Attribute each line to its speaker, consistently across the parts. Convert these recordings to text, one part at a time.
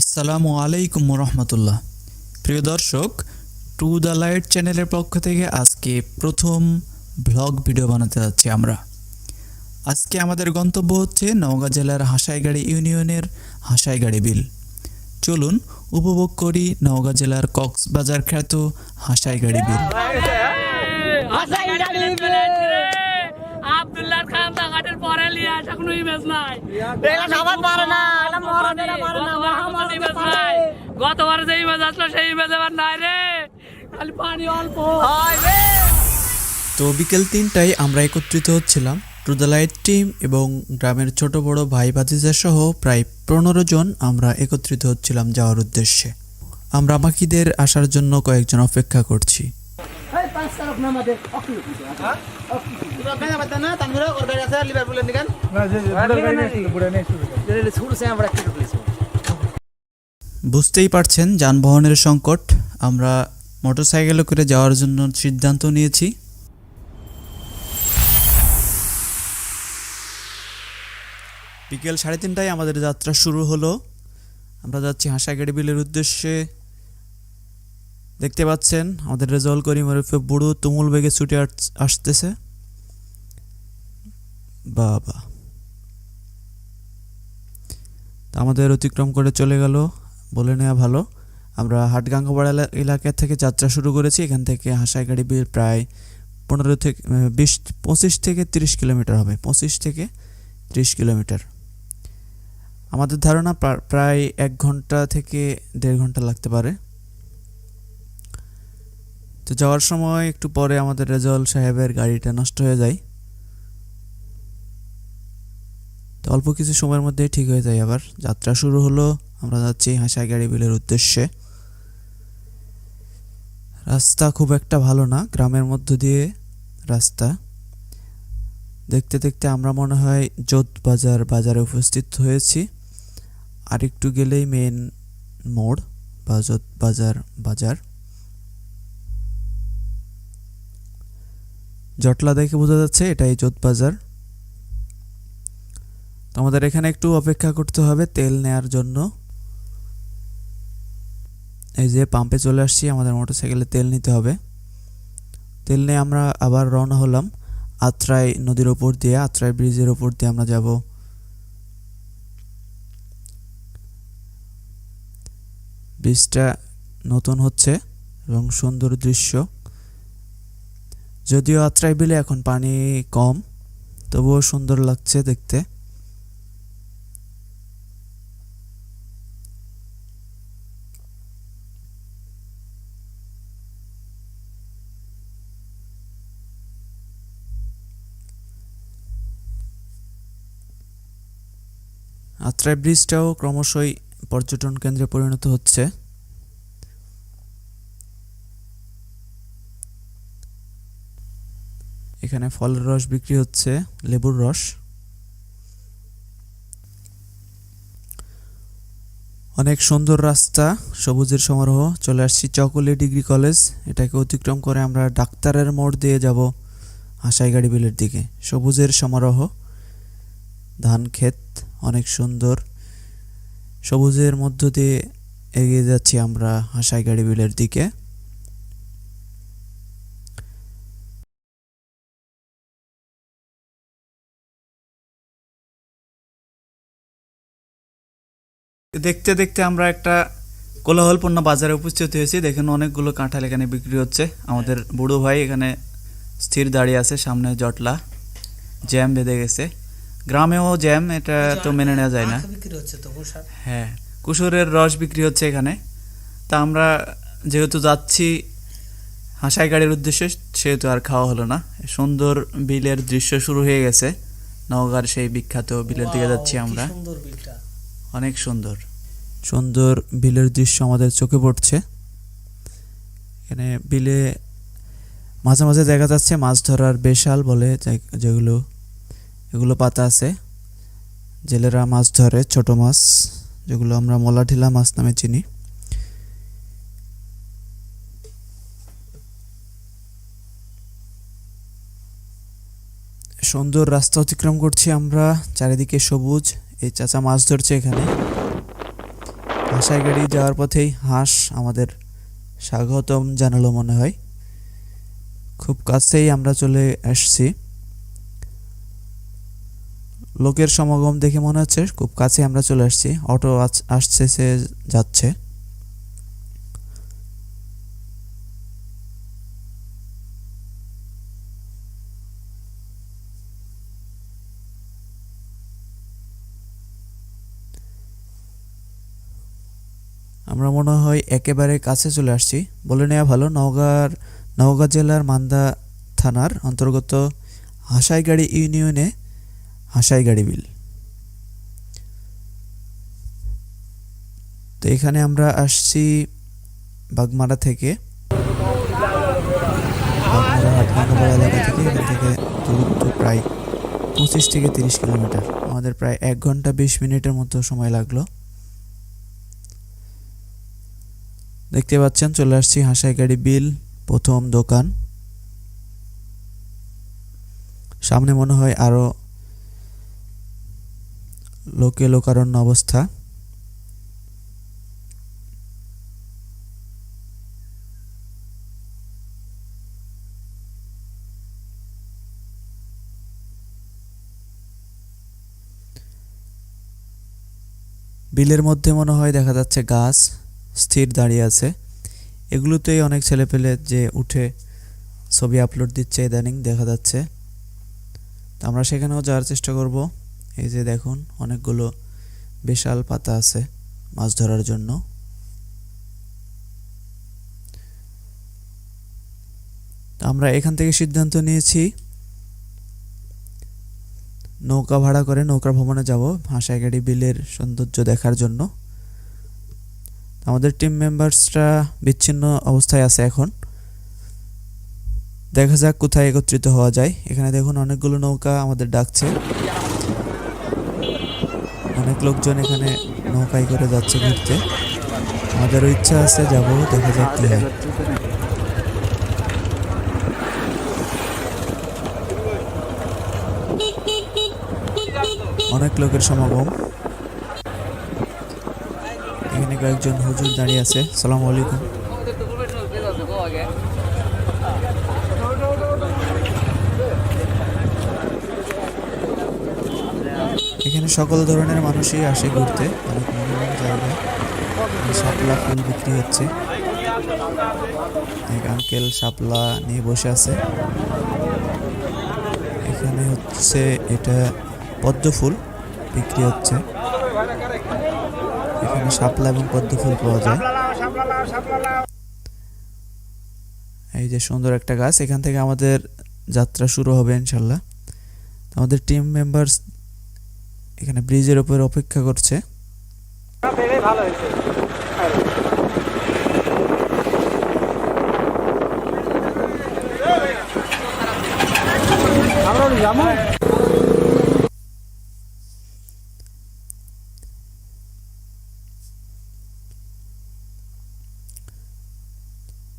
Speaker 1: আসসালামু আলাইকুম রহমতুল্লাহ। প্রিয় দর্শক, টু দ্য লাইট চ্যানেলের পক্ষ থেকে আজকে প্রথম ব্লগ ভিডিও বানাতে যাচ্ছি আমরা। আজকে আমাদের গন্তব্য হচ্ছে নওগাঁ জেলার হাসাইগাড়ি ইউনিয়নের হাসাইগাড়ি বিল। চলুন উপভোগ করি নওগাঁ জেলার কক্সবাজার খ্যাত হাসাইগাড়ি বিল।
Speaker 2: আব্দুল্লাহ খান ঘাটের পরে লিয়ে আসা কোনো ইমেজ নাই। গতবার যে ইমেজ আসলো সেই ইমেজ এবার নাই রে, খালি পানি অল্প।
Speaker 1: তো বিকেল 3টায় আমরা একত্রিত হচ্ছিলাম টু দ্য লাইট টিম এবং গ্রামের ছোট বড় ভাই ভাতিজা সহ প্রায় 15 জন আমরা একত্রিত হচ্ছিলাম যাওয়ার উদ্দেশ্যে। আমরা বাকিদের আসার জন্য কয়েকজন অপেক্ষা করছি। বুঝতেই পারছেন যানবাহনের সংকট, আমরা মোটরসাইকেলে করে যাওয়ার জন্য সিদ্ধান্ত নিয়েছি। বিকেল 3:30টায় আমাদের যাত্রা শুরু হলো। আমরা যাচ্ছি হাসাইগাড়ি বিলের উদ্দেশ্যে। দেখতে পাচ্ছেন আমাদের রেজাউল করিম ওরফে বুড়ো তুমুল বেগে ছুটে আসতেছে। বাবা, আমাদের অতিক্রম করে চলে গেল বলে নেওয়া ভালো। আমরা হাটগাঙ্গাপাড়া এলাকা থেকে যাত্রা শুরু করেছি। এখান থেকে হাসাইগাড়ি বিল প্রায় 25 থেকে 30 কিলোমিটার হবে। 25 থেকে 30 কিলোমিটার। আমাদের ধারণা প্রায় 1 ঘন্টা থেকে 1.5 ঘন্টা লাগতে পারে। তো যাওয়ার সময় একটু পরে আমাদের রেজাউল সাহেবের গাড়িটা নষ্ট হয়ে যায়। তো অল্প কিছু সময়ের মধ্যেই ঠিক হয়ে যায়। আবার যাত্রা শুরু হলো। আমরা যাচ্ছি হাসাইগাড়ি বিলের উদ্দেশ্যে। রাস্তা খুব একটা ভালো না, গ্রামের মধ্য দিয়ে রাস্তা। দেখতে দেখতে আমরা মনে হয় জোত বাজারে উপস্থিত হয়েছি। আর একটু গেলেই মেন মোড় বা জোত বাজার। জটলা দেখে বোঝা যাচ্ছে এটাই জোত বাজার। তো আমাদের এখানে একটু অপেক্ষা করতে হবে তেল নেয়ার জন্য। এই যে পাম্পে চলে আসছি, আমাদের মোটরসাইকেলে তেল নিতে হবে। তেল নিয়ে আমরা আবার রওনা হলাম আত্রাই নদীর ওপর দিয়ে, আত্রাই ব্রিজের ওপর দিয়ে আমরা যাব। ব্রিজটা নতুন হচ্ছে এবং সুন্দর দৃশ্য। যদিও আত্রাই বিলে এখন পানি কম, তবুও সুন্দর লাগছে দেখতে। আত্রাই ব্রিজটাও ক্রমশই পর্যটন কেন্দ্রে পরিণত হচ্ছে। এখানে ফলের রস বিক্রি হচ্ছে, লেবুর রস। অনেক সুন্দর রাস্তা, সবুজের সমারোহ। চলে আসছি চকলি ডিগ্রি কলেজ। এটাকে অতিক্রম করে আমরা ডাক্তারের মোড় দিয়ে যাব হাসাইগাড়ি বিলের দিকে। সবুজের সমারোহ, ধান ক্ষেত, অনেক সুন্দর। সবুজের মধ্য দিয়ে এগিয়ে যাচ্ছি আমরা হাসাইগাড়ি বিলের দিকে। দেখতে দেখতে আমরা একটা কোলাহলপূর্ণ বাজারে উপস্থিত হয়েছি। দেখেন অনেকগুলো কাঁঠাল এখানে বিক্রি হচ্ছে। আমাদের বুড়ো ভাই এখানে স্থির দাঁড়িয়ে আছে, সামনে জটলা, জ্যাম বেঁধে গেছে। গ্রামেও জ্যাম, এটা তো মেনে নেওয়া যায় না। হ্যাঁ, কুসুরের রস বিক্রি হচ্ছে এখানে। তা আমরা যেহেতু যাচ্ছি হাসাইগাড়ির উদ্দেশ্যে, সেহেতু আর খাওয়া হলো না। সুন্দর বিলের দৃশ্য শুরু হয়ে গেছে। নওগাঁর সেই বিখ্যাত বিলের দিকে যাচ্ছি আমরা। অনেক সুন্দর সুন্দর বিলের দৃশ্য আমাদের চোখে পড়ছে। এখানে বিলে মাঝে মাঝে দেখা যাচ্ছে মাছ ধরার বেশাল বলে এগুলো পাতা আছে। জেলেরা মাছ ধরে ছোট মাছ, যেগুলো আমরা মোলা ঢিলা মাছ নামে চিনি। সুন্দর রাস্তা অতিক্রম করছি আমরা, চারিদিকে সবুজ। এই চাচা মাছ ধরছে এখানে। হাসাই গাড়ি যাওয়ার পথেই হাঁস আমাদের স্বাগতম জানালো মনে হয়। খুব কাছেই আমরা চলে আসছি। লোকের সমাগম দেখে মনে হচ্ছে খুব কাছে আমরা চলে আসছি। অটো আসছে, সে যাচ্ছে। আমরা মনে হয় একেবারে কাছে চলে আসছি। বলে নেওয়া ভালো, নওগাঁ জেলার মান্দা থানার অন্তর্গত হাসাইগাড়ি ইউনিয়নে হাসাইগাড়ি বিল। তো এখানে আমরা আসছি বাগমারা থেকে, বাগমারা হাটভাঙ্গাপাড়া এলাকা থেকে। এখান থেকে দূরত্ব প্রায় 25 থেকে 30 কিলোমিটার। আমাদের প্রায় 1 ঘন্টা 20 মিনিটের মতো সময় লাগলো। দেখতে পাচ্ছেন চলে আসছি হাসাইগাড়ি বিল, প্রথম দোকান। সামনে মনে হয় আরো লোকারণ্য অবস্থা। বিলের মধ্যে মনে হয় দেখা যাচ্ছে গাছ স্থির দাঁড়িয়ে আছে। এগুলোতেই অনেক ছেলেপেলে যে উঠে ছবি আপলোড দিচ্ছে ইদানিং দেখা যাচ্ছে। তো আমরা সেখানেও যাওয়ার চেষ্টা করব। এই যে দেখুন অনেকগুলো বিশাল পাতা আছে মাছ ধরার জন্য। তো আমরা এখান থেকে সিদ্ধান্ত নিয়েছি নৌকা ভাড়া করে নৌকা ভ্রমণে যাব হাসাইগাড়ি বিলের সৌন্দর্য দেখার জন্য। আমাদের টিম মেম্বার্সরা বিচ্ছিন্ন অবস্থায় আছে এখন। দেখা যাক কোথায় একত্রিত হওয়া যায়। এখানে দেখুন অনেকগুলো নৌকা আমাদের ডাকছে। অনেক লোকজন এখানে নৌকায় করে যাচ্ছে ঘুরতে। আমাদেরও ইচ্ছা আছে যাব, দেখা যাক কি হয়। অনেক লোকের সমাগম। এখানে কয়েকজন হুজুর দাঁড়িয়ে আছে। আসসালামু আলাইকুম। এখানে সকল ধরনের মানুষই আসে ঘুরতে। অনেক মনোরম জায়গা। শাপলা ফুল বিক্রি হচ্ছে। এক আঙ্কেল শাপলা নিয়ে বসে আছে। এখানে হচ্ছে এটা পদ্ম ফুল বিক্রি হচ্ছে। এখানে শাপলা এবং পদ্ম ফুল পাওয়া যায়। এই যে সুন্দর একটা গাছ, এখান থেকে আমাদের যাত্রা শুরু হবে ইনশাল্লাহ। আমাদের টিম মেম্বার্স এখানে ব্রিজের উপর অপেক্ষা করছে।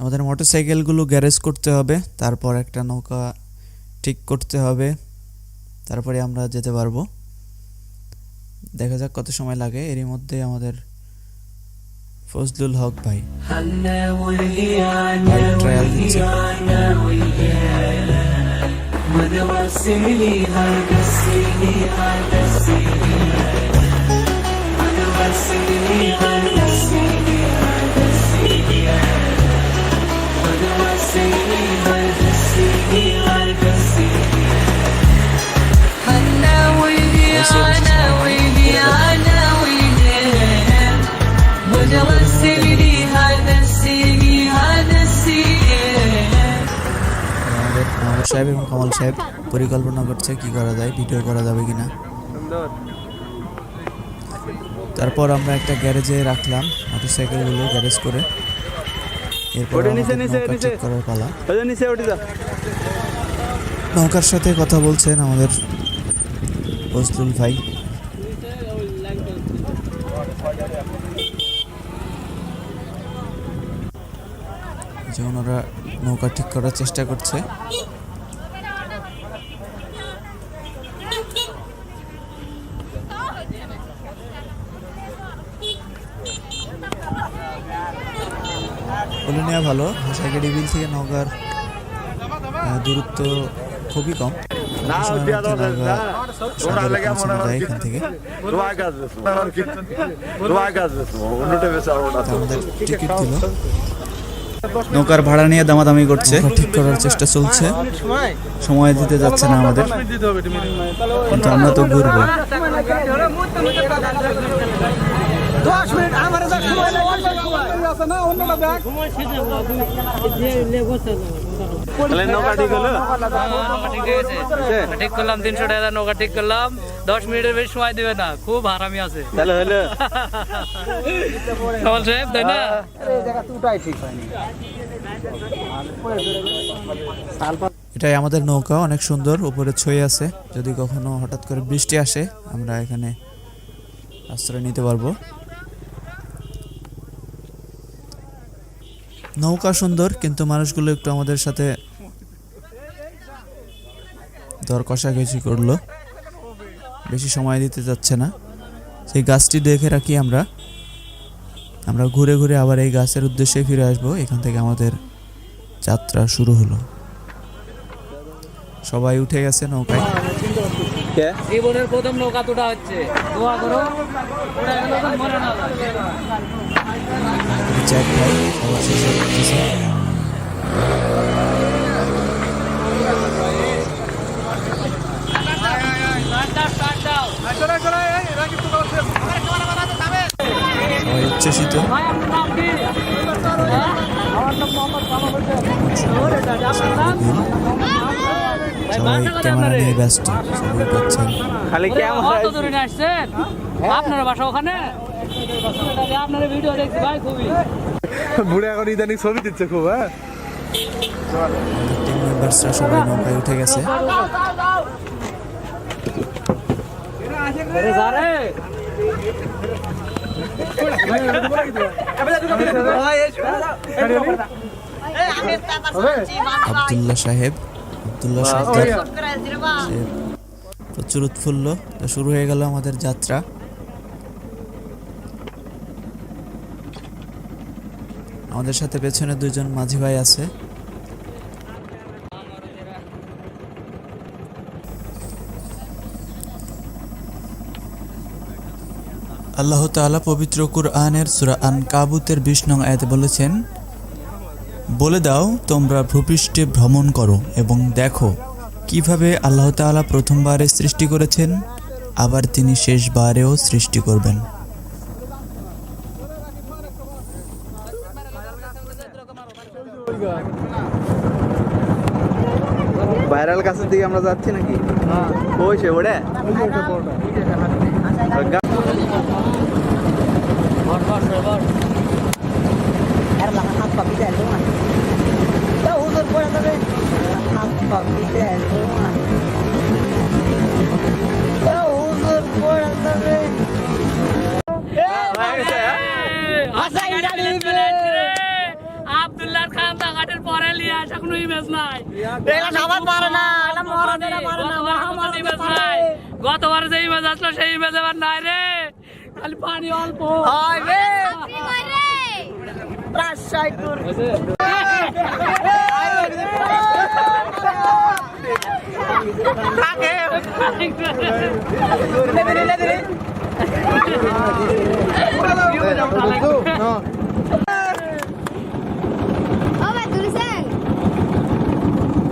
Speaker 1: আমাদের মোটরসাইকেলগুলো গ্যারেজ করতে হবে, তারপর একটা নৌকা ঠিক করতে হবে, তারপরে আমরা যেতে পারবো। দেখা যাক কত সময় লাগে। এরই মধ্যে আমাদের ফজলুল হক ভাই ট্রায়াল দিচ্ছে। সাহেব এবং কমল সাহেব পরিকল্পনা করছে কি করা যায়, ভিডিও করা যাবে কিনা। তারপর আমরা একটা গ্যারেজে রাখলাম মোটরসাইকেলগুলো গ্যারেজ করে। এরপর ঠিক করার পালা। নৌকার সাথে কথা বলছেন আমাদের ফজলুল ভাই। যেমন ওরা নৌকা ঠিক করার চেষ্টা করছে। বলে নেওয়া ভালো। হাসাইগাড়ি বিল থেকে নওগাঁর দূরত্ব খুবই কম। অল্প সময়ের মধ্যে নওগাঁ সদরে পৌঁছানো যায় এখান থেকে। তো আমাদের টিকিট দিল, নৌকার ভাড়া নিয়ে দামাদামি করছে, ঠিক করার চেষ্টা চলছে। সময় দিতে যাচ্ছে না আমাদের, কিন্তু আমরা তো ঘুরবো।
Speaker 2: ঠিক করলাম 300 টাকা নৌকা ঠিক করলাম, 10 মিনিটের বেশি সময় দিবে না, খুব হারামি আছে। কামাল সাহেব তাই না?
Speaker 1: এটাই আমাদের নৌকা, অনেক সুন্দর, উপরে ছই আছে। যদি কখনো হঠাৎ করে বৃষ্টি আসে আমরা এখানে আশ্রয় নিতে পারবো। নৌকা সুন্দর, কিন্তু মানুষগুলো একটু আমাদের সাথে দর কষাকষি করলো, বেশি সময় দিতে যাচ্ছে না। সেই গাছটি দেখে রাখি আমরা ঘুরে ঘুরে আবার এই গাছের উদ্দেশ্যে ফিরে আসবো। এখান থেকে আমাদের যাত্রা শুরু হলো। সবাই উঠে গেছে নৌকায়।
Speaker 2: জীবনের প্রথম নৌকা তোটা হচ্ছে, দোয়া করো ওরা যেন মরে না যায়।
Speaker 1: জ্যাক ভাই সবার শেষে উঠতেছে। সবাই উচ্ছ্বসিত।
Speaker 2: ভাই আপনার নাম কি? আমার নাম মোহাম্মদ কামাল হোসেন।
Speaker 1: সবাই ক্যামেরা নিয়ে ব্যস্ত, ছবি উঠাচ্ছেন।
Speaker 2: কত দূরে নিয়ে আসছেন? আপনার বাসা ওখানে? আপনার ভিডিও দেখছি ভাই, খুবই
Speaker 3: বুড়ে এখন ইদানিং ছবি দিচ্ছে খুব। হ্যাঁ,
Speaker 1: টিম মেম্বার্সরা সবাই নৌকায় উঠে গেছে। আব্দুল্লাহ সাহেব প্রচুর উৎফুল্ল। শুরু হয়ে গেল আমাদের যাত্রা। আমাদের সাথে পেছনে দুজন মাঝি ভাই আছে। আল্লাহ তাআলা পবিত্র কুরআনের সূরা আনকাবুতের 20 নং আয়াতে বলেছেন, বলে দাও তোমরা ভূপৃষ্ঠে ভ্রমণ করো এবং দেখো কিভাবে আল্লাহ তাআলা প্রথমবারে সৃষ্টি করেছেন, আবার তিনি শেষবারেও সৃষ্টি করবেন।
Speaker 3: ভাইরাল গাছের দিকে আমরা যাচ্ছি নাকি? ওই সে ওড়ে
Speaker 2: আব্দুল্লাহ খান ঘাটের পরে লিয়ে আসা কোনো ইমেজ নাই। গতবার যে ইমেজ আসলো সেই ইমেজ এবার নাই রে, খালি পানি অল্প।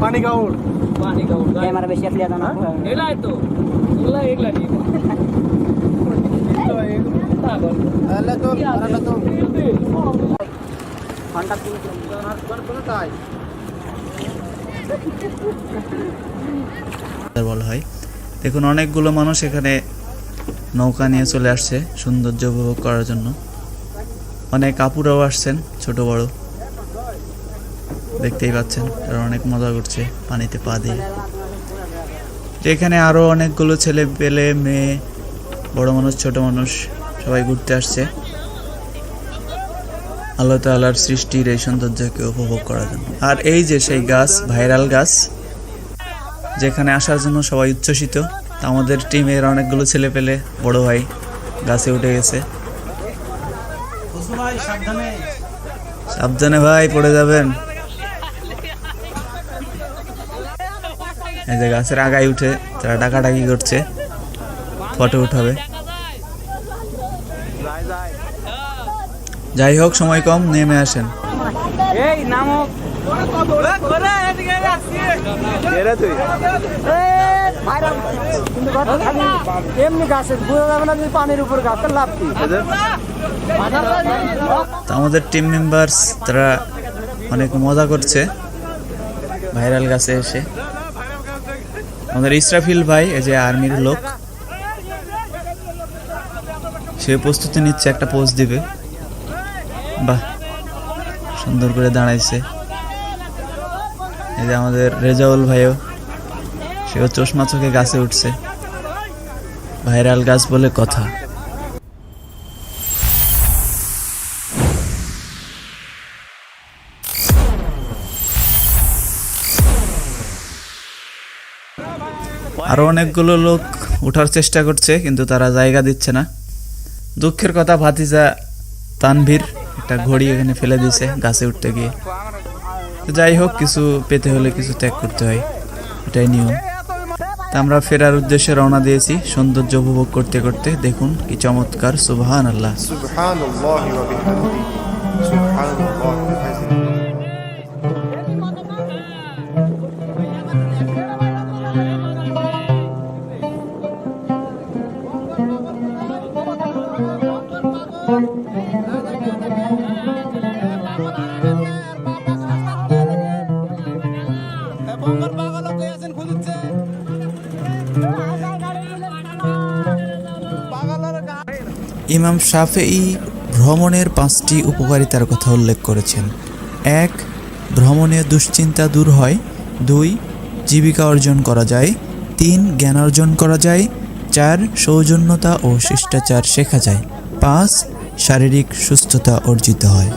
Speaker 3: পানি গাউল
Speaker 4: ক্যামেরা বেশি আসলে না
Speaker 2: এলাই তো এগুলা নিয়ে
Speaker 1: বলা হয়। দেখুন অনেকগুলো মানুষ এখানে নৌকা নিয়ে চলে আসছে সৌন্দর্য উপভোগ করার জন্য। অনেক আপুরাও আসছেন, ছোট বড়, দেখতেই পাচ্ছেন তারা অনেক মজা করছে পানিতে পা দিয়ে। এখানে আরো অনেকগুলো ছেলে পেলে, মেয়ে, বড় মানুষ, ছোট মানুষ সবাই ঘুরতে আসছে আল্লাহ তাআলার সৃষ্টির এই সৌন্দর্যকে উপভোগ করার জন্য। আর এই যে সেই গাছ, ভাইরাল গাছ, যেখানে আসার জন্য সবাই উচ্ছ্বসিত। আমাদের টিমের অনেকগুলো ছেলে পেলে, বড় ভাই গাছে উঠে গেছে। সাবধানে ভাই, পড়ে যাবেন। এই যে গাছের আগায় উঠে তারা ডাকাডাকি করছে, ফটো উঠাবে। যাই হোক, সময় কম, নেমে আসেন।
Speaker 4: এই নামো এমনি গাছের বুঝা যাবে না যদি পানির উপর গাছের লাভ কি
Speaker 1: তো আমাদের টিম মেম্বার্স তারা অনেক মজা করছে ভাইরাল গাছে এসে। আমাদের ইসরাফিল ভাই, এই যে আর্মির লোক, সে প্রস্তুতি নিচ্ছে, একটা পোজ দিবে। বাহ, সুন্দর করে দাঁড়াইছে। এই যে আমাদের রেজাউল ভাইও, সেও চশমা চোখে গাছে উঠছে। ভাইরাল গাছ বলে কথা। আরো অনেকগুলো লোক ওঠার চেষ্টা করছে, কিন্তু তারা জায়গা দিচ্ছে না। দুঃখের কথা, ভাতিজা তানভীর একটা ঘড়ি এখানে ফেলে দিয়েছে গাছে উঠতে গিয়ে। তো যাই হোক, কিছু পেতে হলে কিছু ত্যাগ করতে হয়, এটাই নিয়ম। তা আমরা ফেরার উদ্দেশ্যে রওনা দিয়েছি সৌন্দর্য উপভোগ করতে করতে। দেখুন কি চমৎকার, সুবহানাল্লাহ।
Speaker 5: সুবহানাল্লাহ ওয়া বিহামদিহি সুবহানাল্লাহ ওয়া বিহামদিহি।
Speaker 1: ইমাম শাফেঈ ভ্রমণের 5টি উপকারিতার কথা উল্লেখ করেছেন। 1. ভ্রমণে দুশ্চিন্তা দূর হয়। 2. জীবিকা অর্জন করা যায়। 3. জ্ঞান অর্জন করা যায়। 4. সৌজন্যতা ও শিষ্টাচার শেখা যায়। 5. শারীরিক সুস্থতা অর্জিত হয়।